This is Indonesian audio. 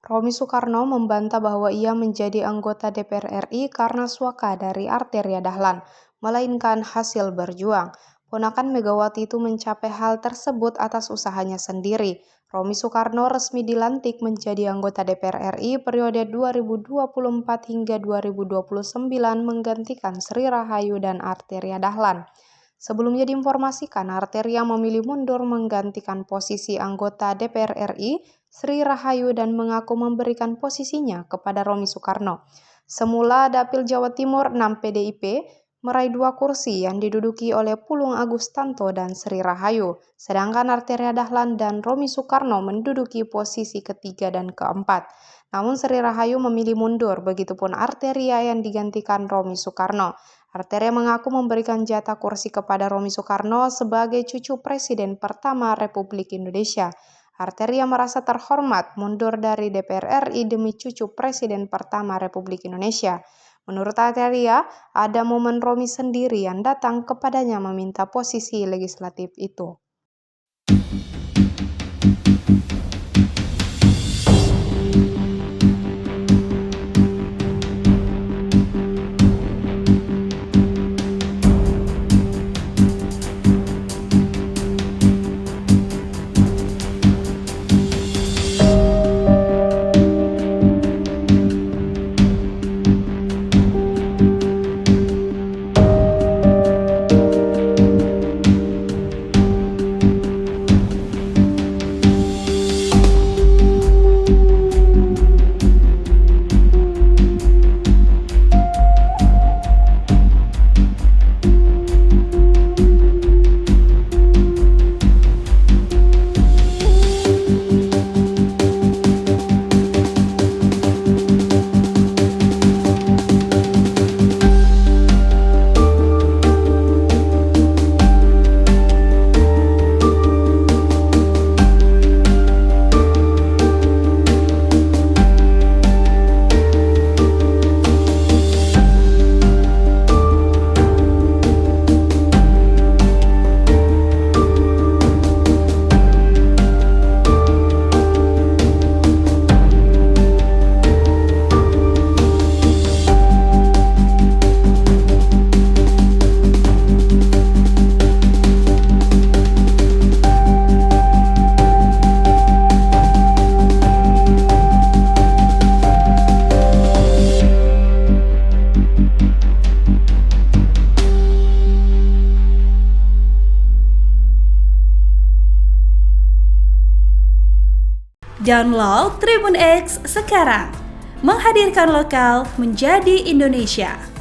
Romi Soekarno membantah bahwa ia menjadi anggota DPR RI karena suaka dari Arteria Dahlan, melainkan hasil berjuang. Ponakan Megawati itu mencapai hal tersebut atas usahanya sendiri. Romi Soekarno resmi dilantik menjadi anggota DPR RI periode 2024 hingga 2029 menggantikan Sri Rahayu dan Arteria Dahlan. Sebelumnya diinformasikan Arteria memilih mundur menggantikan posisi anggota DPR RI Sri Rahayu dan mengaku memberikan posisinya kepada Romi Soekarno. Semula Dapil Jawa Timur 6 PDIP meraih 2 kursi yang diduduki oleh Pulung Agustanto dan Sri Rahayu, sedangkan Arteria Dahlan dan Romi Soekarno menduduki posisi ketiga dan keempat. Namun Sri Rahayu memilih mundur, begitupun Arteria yang digantikan Romi Soekarno. Arteria mengaku memberikan jatah kursi kepada Romi Soekarno sebagai cucu Presiden pertama Republik Indonesia. Arteria merasa terhormat mundur dari DPR RI demi cucu Presiden pertama Republik Indonesia. Menurut Arteria, ada momen Romi sendiri yang datang kepadanya meminta posisi legislatif itu. Download Tribun X sekarang, menghadirkan lokal menjadi Indonesia.